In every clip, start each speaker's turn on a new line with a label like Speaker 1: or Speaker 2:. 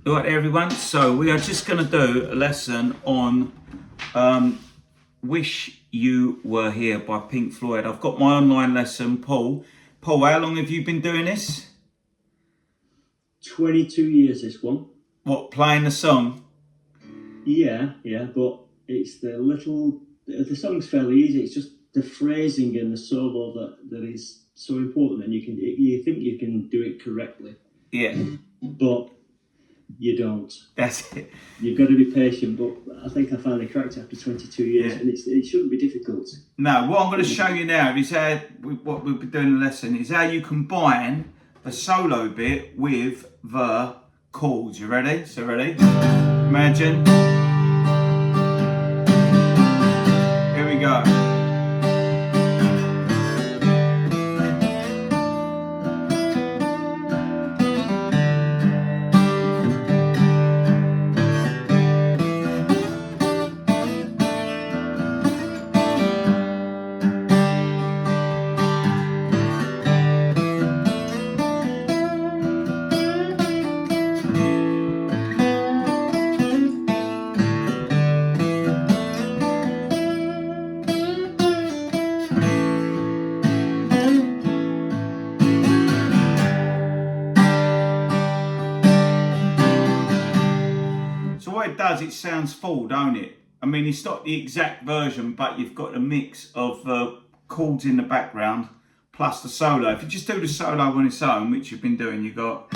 Speaker 1: Right everyone, so we are just going to do a lesson on Wish You Were Here by Pink Floyd. I've got my online lesson. Paul, how long have you been doing this?
Speaker 2: 22 years this one.
Speaker 1: What, playing the song?
Speaker 2: Yeah, but it's the song's fairly easy. It's just the phrasing and the solo that is so important, and you think you can do it correctly.
Speaker 1: Yeah.
Speaker 2: But you don't.
Speaker 1: That's it.
Speaker 2: You've got to be patient, but I think I finally cracked it after 22 years, and it shouldn't be difficult.
Speaker 1: No, what I'm going to show you now is what we've been doing in the lesson is how you combine the solo bit with the chords. You ready? So ready? Imagine. Here we go. So what it does, it sounds full, don't it? I mean, it's not the exact version, but you've got a mix of the chords in the background plus the solo. If you just do the solo on its own, which you've been doing, you've got...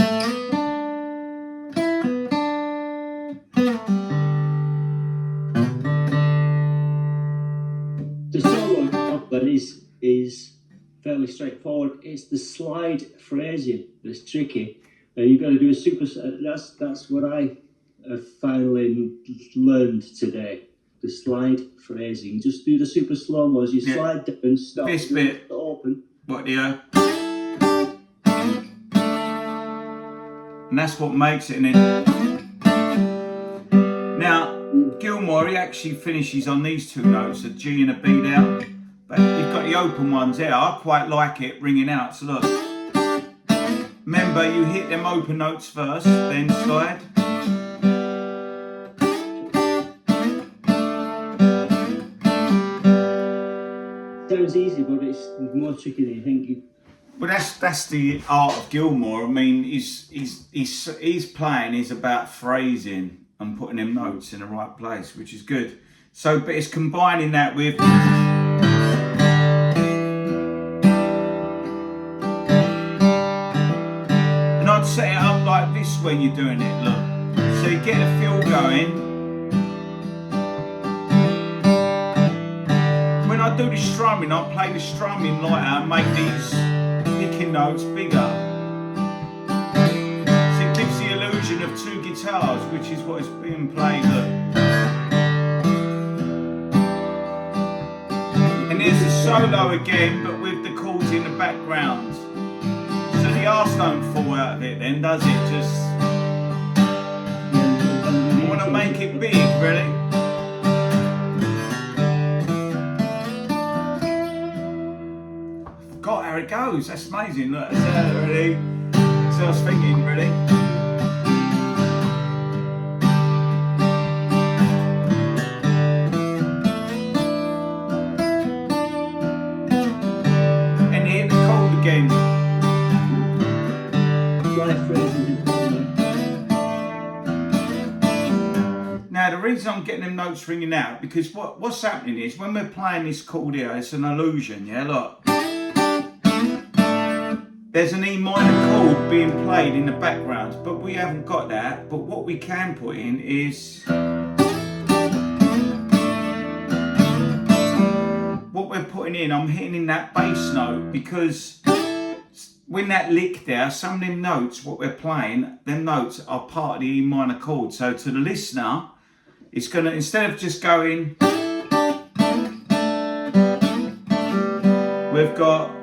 Speaker 2: The solo is fairly straightforward. It's the slide phrasing that's tricky. You've got to do a super. That's what I have finally learned today. The slide phrasing. Just do the super slow-mo as you slide down, stop.
Speaker 1: This bit.
Speaker 2: Open.
Speaker 1: What do you? And that's what makes it. And now, Gilmour, he actually finishes on these two notes, a G and a B down. But you've got the open ones there. I quite like it ringing out. So look. Remember, you hit them open notes first, then slide.
Speaker 2: Sounds easy, but it's more tricky than you think.
Speaker 1: Well, that's the art of Gilmour. I mean, his playing is about phrasing and putting them notes in the right place, which is good. So, but it's combining that with... And I'd set it up like this when you're doing it, look. So you get a feel going. When I do the strumming, I play the strumming lighter and make these picking notes bigger. So it gives the illusion of two guitars, which is what is being played. Look. And there's the solo again, but with the chords in the background. So the arse don't fall out of it then, does it? Just... You want to make it big, really? God, how it goes. That's amazing. Look, that's ready. So I was thinking, ready? And hit the chord again. Now, the reason I'm getting them notes ringing out, because what's happening is when we're playing this chord here, it's an illusion, yeah? Look. There's an E minor chord being played in the background, but we haven't got that. But what we can put in is... What we're putting in, I'm hitting in that bass note, because when that lick there, some of them notes, what we're playing, them notes are part of the E minor chord. So to the listener, it's going to, instead of just going... We've got...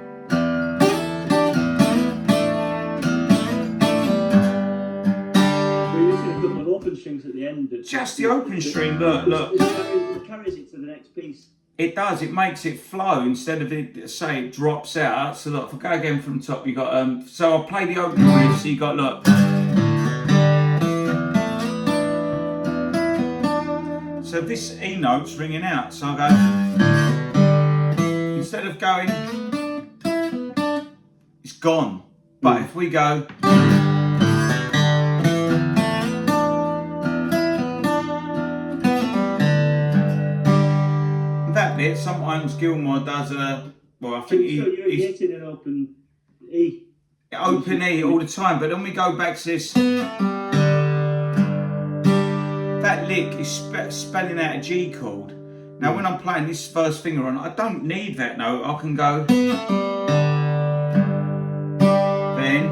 Speaker 2: Strings at the end.
Speaker 1: Just the open string, look.
Speaker 2: It carries it to the next piece.
Speaker 1: It does, it makes it flow instead of it, say, it drops out. So look, if I go again from the top, you got, so I'll play the opening riff, so you got, look. So this E note's ringing out. So I go, instead of going, it's gone. But if we go, that bit, sometimes Gilmour does a, well, I think
Speaker 2: you're hitting an open E.
Speaker 1: Open E all the time, but then we go back to this. That lick is spelling out a G chord. Now when I'm playing this first finger on, I don't need that note. I can go, then.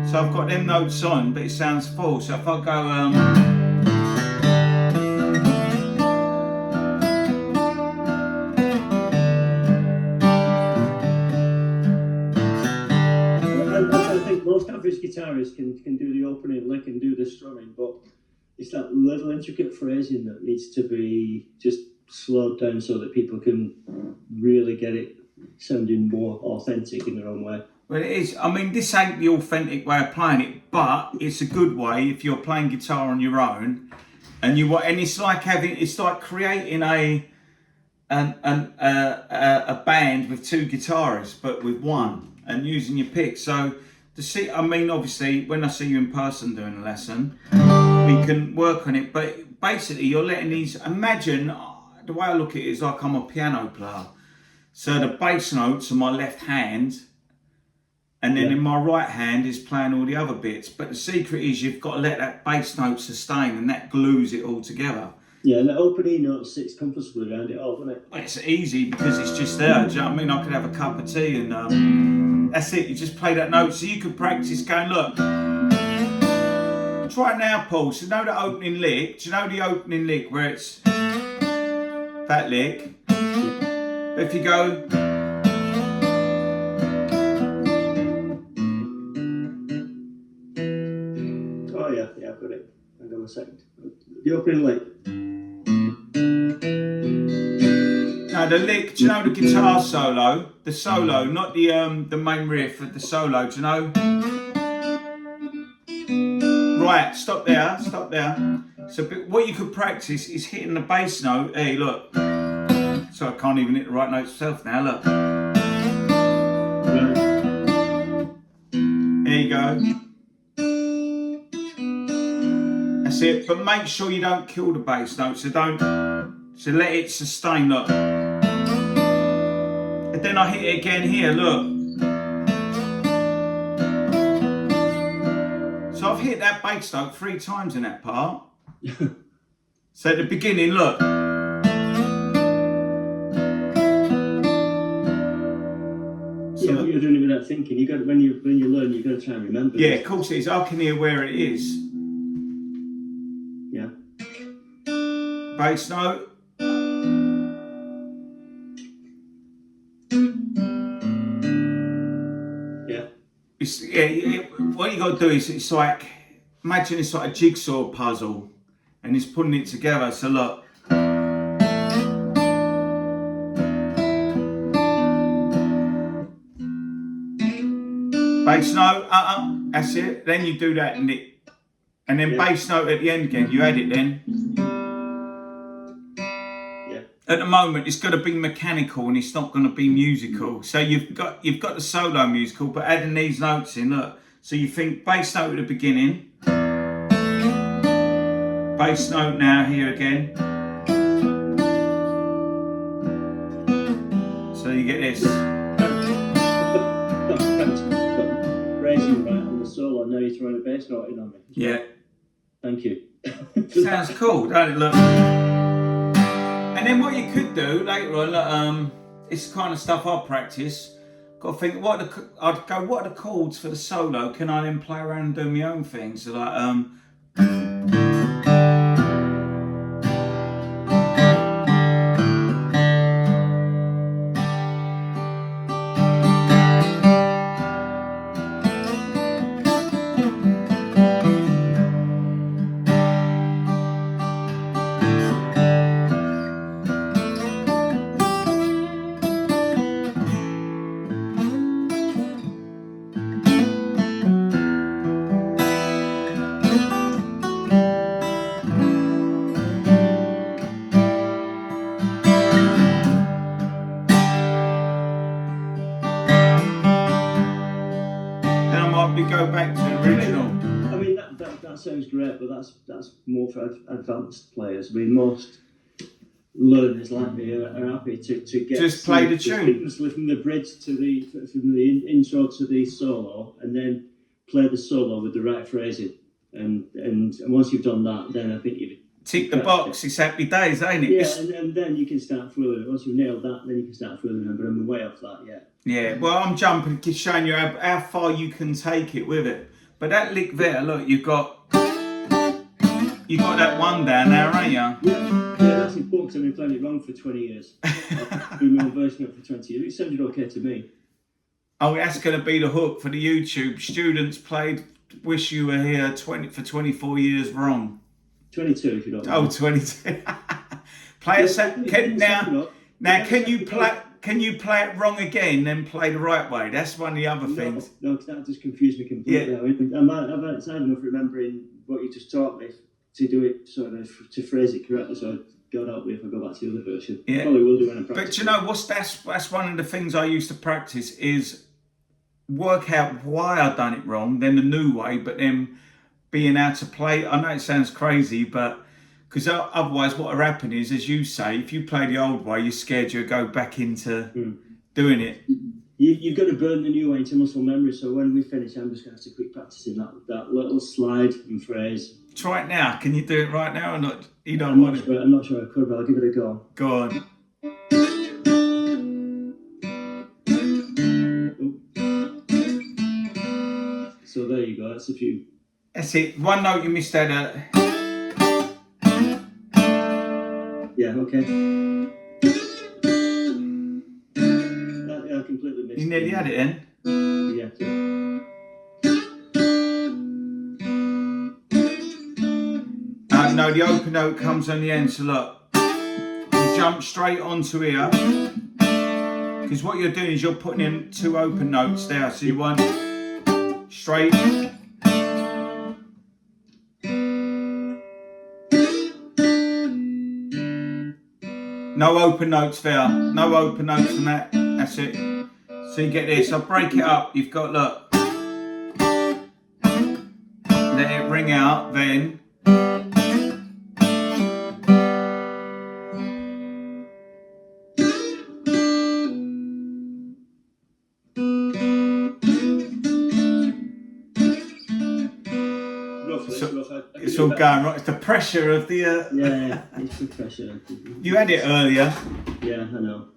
Speaker 1: So I've got them notes on, but it sounds full. So if I go,
Speaker 2: I think most average guitarists can do the opening lick and do the strumming, but it's that little intricate phrasing that needs to be just slowed down so that people can really get it sounding more authentic in their own way.
Speaker 1: well, it is. I mean, this ain't the authentic way of playing it, but it's a good way if you're playing guitar on your own, and you want. And it's like creating a band with two guitarists, but with one, and using your pick. So to see, I mean, obviously, when I see you in person doing a lesson, we can work on it. But basically, you're letting these. Imagine the way I look at it is like I'm a piano player. So the bass notes are my left hand, and then in my right hand is playing all the other bits. But the secret is you've got to let that bass note sustain, and that glues it all together.
Speaker 2: Yeah, and the open E note sits comfortably around it all, doesn't it?
Speaker 1: It's easy because it's just there. Do you know what I mean? I could have a cup of tea and that's it. You just play that note. So you could practice going, look. Try it now, Paul. So you know the opening lick? Do you know the opening lick where it's that lick? But if you go,
Speaker 2: oh yeah, I've got it. Hang on a second. The opening lick.
Speaker 1: no, the lick. Do you know the guitar solo? The solo, not the main riff, but the solo. Do you know? Right, stop there. So what you could practice is hitting the bass note. Hey, look. So I can't even hit the right note myself now, look. There you go. That's it. But make sure you don't kill the bass note. So let it sustain, look. And then I hit it again here, look. So I've hit that bass note 3 times in that part. So at the beginning, look.
Speaker 2: Yeah, but you're doing it without thinking. You got when you learn, you're going to try and remember.
Speaker 1: Yeah, of course it is. I can hear where it is.
Speaker 2: Yeah.
Speaker 1: Bass note.
Speaker 2: Yeah.
Speaker 1: What you got to do is it's like, imagine it's like a jigsaw puzzle, and it's putting it together. So look. Bass note, that's it. Then you do that and then bass note at the end again. You add it then.
Speaker 2: Yeah.
Speaker 1: At the moment, it's got to be mechanical and it's not going to be musical. So you've got the solo musical, but adding these notes in. Look, so you think bass note at the beginning, bass note now here again. So you get this.
Speaker 2: Phrasing right on the solo, and now you're throwing a bass note in on me.
Speaker 1: Yeah.
Speaker 2: Thank you.
Speaker 1: Sounds cool, don't it? Look. And then what you could do later on, it's the kind of stuff I practice. Got to think, what are the chords for the solo? Can I then play around and do my own things? So like,
Speaker 2: that sounds great, but that's more for advanced players. I mean, most learners like me are happy to get
Speaker 1: just play the tune
Speaker 2: from the bridge to the intro to the solo, and then play the solo with the right phrasing. And once you've done that, then I think you've
Speaker 1: tick the box. It's happy days, ain't it?
Speaker 2: Yeah, and then you can start fooling. Once you've nailed that, then you can start fooling. But I'm way off that yet.
Speaker 1: Yeah, well, I'm jumping, just showing you how far you can take it with it. But that lick there, look, you got that one down there, ain't you?
Speaker 2: Yeah, that's in books. I've been playing it wrong for 20 years. I've been my own version of it for 20 years. It sounded okay to me.
Speaker 1: Oh, that's going to be the hook for the YouTube. Students played Wish You Were Here for 24 years wrong.
Speaker 2: 22 if you don't know.
Speaker 1: Oh, 22. Play a set. Can you play it wrong again, then play the right way? That's one of the other things.
Speaker 2: No, because that just confused me completely. Yeah. I've had enough remembering what you just taught me to do it sort of to phrase it correctly. So God help me if I go back to the other version.
Speaker 1: Yeah.
Speaker 2: Probably will do when I practice.
Speaker 1: But you know that's one of the things I used to practice is work out why I've done it wrong, then the new way, but then being able to play. I know it sounds crazy, but because otherwise what will happen is, as you say, if you play the old way, you're scared you'll go back into doing it.
Speaker 2: You've got to burn the new way into muscle memory, so when we finish, I'm just going to have to quit practicing that little slide and phrase.
Speaker 1: Try it now. Can you do it right now or not? You don't want it?
Speaker 2: I'm not sure I could, but I'll give it a go.
Speaker 1: Go on.
Speaker 2: So there you go, that's a few.
Speaker 1: That's it. One note you missed out.
Speaker 2: Yeah, okay. I completely missed it.
Speaker 1: You nearly had it then?
Speaker 2: Yeah.
Speaker 1: No, the open note comes on the end, so look. You jump straight onto here. Because what you're doing is you're putting in 2 open notes there. So you want straight. No open notes there. No open notes on that. That's it. So you get this. I'll break it up. You've got, look. Let it ring out, then. It's all going right. It's the pressure of the.
Speaker 2: Yeah, it's the pressure.
Speaker 1: You had it earlier.
Speaker 2: Yeah, I know.